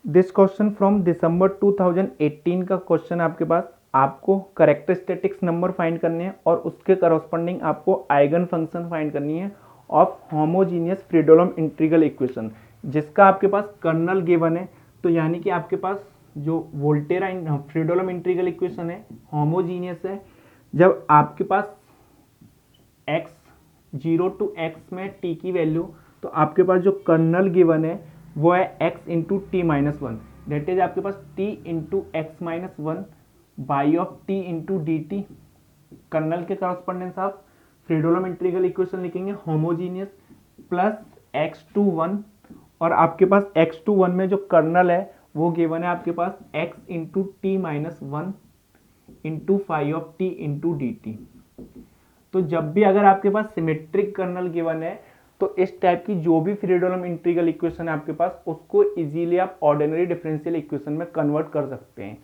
This question from December 2018 का question आपके पास। आपको करेक्टरिस्टिक्स नंबर फाइंड करने हैं और उसके करस्पॉन्डिंग आपको आइगन फंक्शन फाइंड करनी है ऑफ होमोजीनियस फ्रीडोलम इंटीग्रल इक्वेशन, जिसका आपके पास कर्नल गिवन है। तो यानी कि आपके पास जो वोल्टेरा फ्रीडोलम इंटीग्रल इक्वेशन है होमोजीनियस है जब आपके पास x 0 टू x में t की वैल्यू, तो आपके पास जो कर्नल गिवन है वो है x into T minus one, that is आपके पास t into X minus one Y of t into D T. Kernel के कॉरस्पॉन्डेंस आप फ्रीडोलम इंटीग्रल इक्वेशन लिखेंगे homogeneous plus X to one, और आपके पास एक्स टू वन में जो कर्नल है वो गिवन है आपके पास x into T minus one into five of T into D T. तो जब भी अगर आपके पास सिमेट्रिक कर्नल गिवन है तो इस टाइप की जो भी फ्रीडोलम इंटीग्रल इक्वेशन है आपके पास उसको इजीली आप ऑर्डिनरी डिफरेंशियल इक्वेशन में कन्वर्ट कर सकते हैं।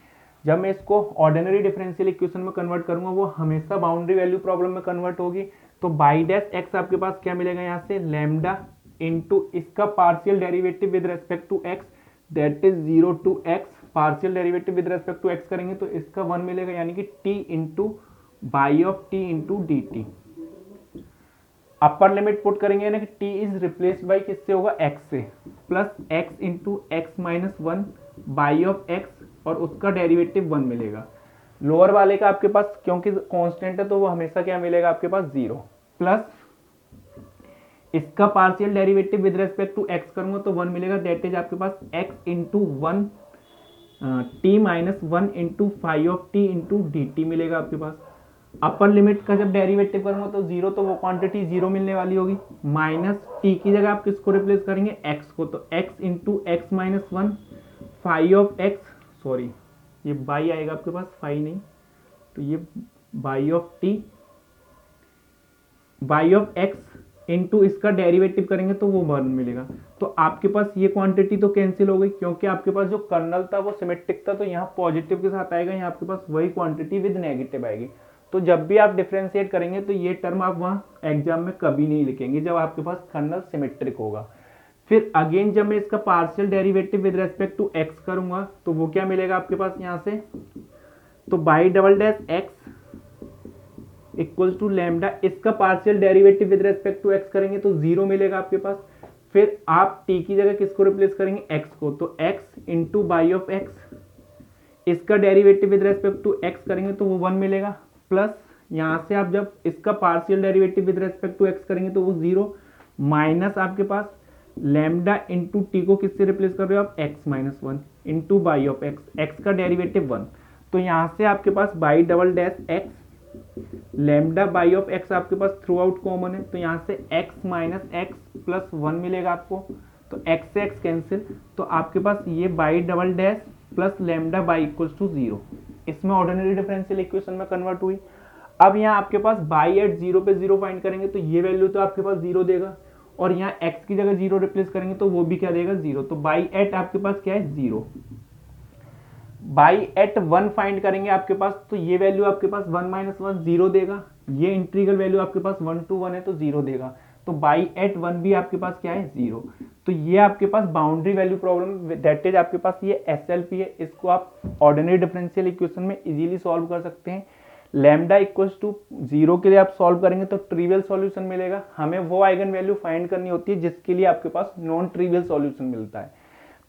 जब मैं इसको ऑर्डिनरी डिफरेंशियल इक्वेशन में कन्वर्ट करूंगा वो हमेशा बाउंड्री वैल्यू प्रॉब्लम में कन्वर्ट होगी। तो बाई डैश एक्स आपके पास क्या मिलेगा यहाँ से लैम्डा इंटू इसका partial derivative with respect to X, that is 0 to X, partial derivative with respect to x करेंगे तो इसका 1 मिलेगा, यानी कि T into by of T into D T. Upper limit put करेंगे ना कि टी इज रिप्लेस्ड बाई किससे होगा एक्स से, plus x into X minus one Y of x और उसका डेरिवेटिव 1 मिलेगा। लोअर वाले का आपके पास क्योंकि कांस्टेंट है तो वो हमेशा क्या मिलेगा आपके पास 0, प्लस इसका partial derivative with respect to x करूंगा तो 1 मिलेगा, दैट इज आपके पास x into one t minus one into five of T into D t मिलेगा आपके पास। अपर लिमिट का जब डेरिवेटिव करूंगा तो 0, तो वो क्वांटिटी 0 मिलने वाली होगी, माइनस टी की जगह आप किसको रिप्लेस करेंगे एक्स को, तो x into X minus one five of x, sorry ये बाई आएगा आपके पास फाइव नहीं, तो ये बाई ऑफ एक्स इंटू इसका डेरिवेटिव करेंगे तो वो 1 मिलेगा। तो आपके पास ये क्वांटिटी तो कैंसिल हो गई क्योंकि आपके पास जो कर्नल था वो सिमेट्रिक था, तो यहाँ पॉजिटिव के साथ आएगा, यहाँ आपके पास वही क्वांटिटी विद नेगेटिव आएगी। तो जब भी आप डिफ्रेंशिएट करेंगे तो ये टर्म आप वहाँ एग्जाम में कभी नहीं लिखेंगे जब आपके पास कर्नल सिमेट्रिक होगा। फिर अगेन जब मैं इसका partial derivative with respect to x करूंगा तो वो क्या मिलेगा आपके पास यहाँ से, तो by double dash x equal to lambda, इसका partial derivative with respect to x करेंगे तो 0 मिलेगा आपके पास। फिर आप टी की जगह किसको रिप्लेस करेंगे एक्स को, तो x into by of x, इसका derivative with respect to x करेंगे तो वो 1 मिलेगा, प्लस यहाँ से आप जब इसका partial derivative with respect to x करेंगे तो वो 0, माइनस आपके पास लैम्डा इंटू टी को किससे रिप्लेस कर रहे हो आप x minus one into by of x, x का डेरिवेटिव 1। तो यहाँ से आपके पास y double dash x lambda y of x आपके पास थ्रू आउट कॉमन है, तो यहाँ से x माइनस एक्स प्लस 1 मिलेगा आपको, तो x से x कैंसिल, तो आपके पास ये Y double dash plus lambda Y equals to 0, इसमें ऑर्डिनरी डिफरेंशियल इक्वेशन में कन्वर्ट हुई। अब यहाँ आपके पास बाई एट 0 पे 0 फाइंड करेंगे तो ये वैल्यू तो आपके पास 0 देगा, और यहाँ x की जगह 0 रिप्लेस करेंगे तो वो भी क्या देगा 0, तो बाई एट आपके पास क्या है 0। बाई एट 1 फाइंड करेंगे आपके पास तो ये वैल्यू आपके पास 1 माइनस वन 0 देगा, ये इंटीग्रल वैल्यू आपके पास 1 to 1 है तो 0 देगा, तो बाई एट 1 भी आपके पास क्या है 0। तो ये आपके पास boundary value problem, that is आपके पास ये एसएलपी है, इसको आप ऑर्डिनरी डिफरेंशियल इक्वेशन में इजीली सॉल्व कर सकते हैं। लैम्डा इक्वल्स टू 0 के लिए आप सॉल्व करेंगे तो ट्रिवियल सॉल्यूशन मिलेगा, हमें वो आइगन वैल्यू फाइंड करनी होती है जिसके लिए आपके पास नॉन ट्रिवियल सॉल्यूशन मिलता है।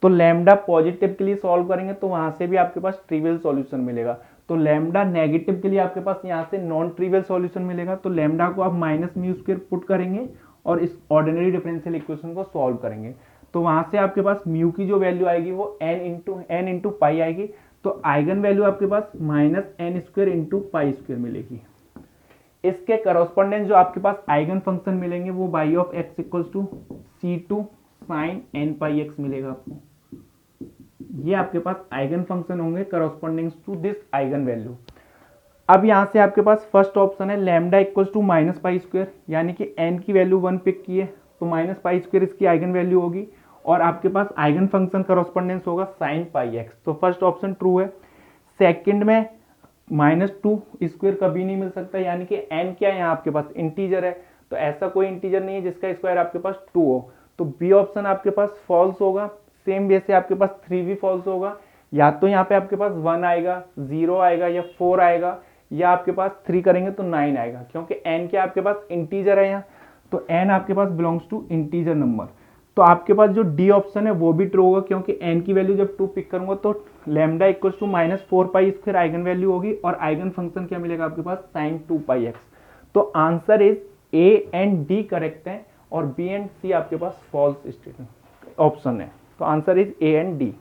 तो लैम्डा पॉजिटिव के लिए सॉल्व करेंगे तो वहां से भी आपके पास ट्रिवियल सॉल्यूशन मिलेगा, तो लैम्डा नेगेटिव के लिए आपके पास यहाँ से नॉन ट्रिवियल सॉल्यूशन मिलेगा, तो लैम्डा को आप माइनस म्यू स्क्वायर पुट करेंगे और इस ऑर्डिनरी डिफरेंशियल इक्वेशन को सॉल्व करेंगे, तो वहां से आपके पास म्यू की जो वैल्यू आएगी वो n इंटू पाई आएगी, तो आइगन वैल्यू आपके पास minus n square into pi square मिलेगी। इसके करस्पॉन्डेंस जो आपके पास आइगन फंक्शन मिलेंगे वो y of x equals to C2 sine n pi x मिलेगा आपको, ये आपके पास आइगन फंक्शन होंगे corresponding to this eigen value. अब यहां से आपके पास फर्स्ट ऑप्शन है lambda equals to minus pi square, यानी कि n की वैल्यू 1 पिक की है तो माइनस पाई स्क्वायर इसकी आइगन वैल्यू होगी, और आपके पास आइगन फंक्शन करस्पॉन्डेंस होगा साइन पाई एक्स, तो फर्स्ट ऑप्शन ट्रू है। सेकंड में माइनस टू स्क्वायर कभी नहीं मिल सकता, यानी कि n क्या है यहाँ आपके पास इंटीजर है, तो ऐसा कोई इंटीजर नहीं है जिसका स्क्वायर आपके पास 2 हो, तो बी ऑप्शन आपके पास फॉल्स होगा। सेम वे से आपके पास 3 भी फॉल्स होगा, या तो यहाँ पे आपके पास 1 आएगा, 0 आएगा या 4 आएगा, या आपके पास 3 करेंगे तो 9 आएगा, क्योंकि n के आपके पास इंटीजर है यहाँ, तो n आपके पास बिलोंग्स टू इंटीजर नंबर। तो आपके पास जो डी ऑप्शन है वो भी ट्रू होगा, क्योंकि n की वैल्यू जब 2 पिक करूंगा तो lambda equals to -4 square eigen value होगी, और आइगन फंक्शन क्या मिलेगा आपके पास sin 2πx। तो answer is A and D correct है, और बी एंड सी आपके पास फॉल्स स्टेटमेंट ऑप्शन है। तो answer is A and D.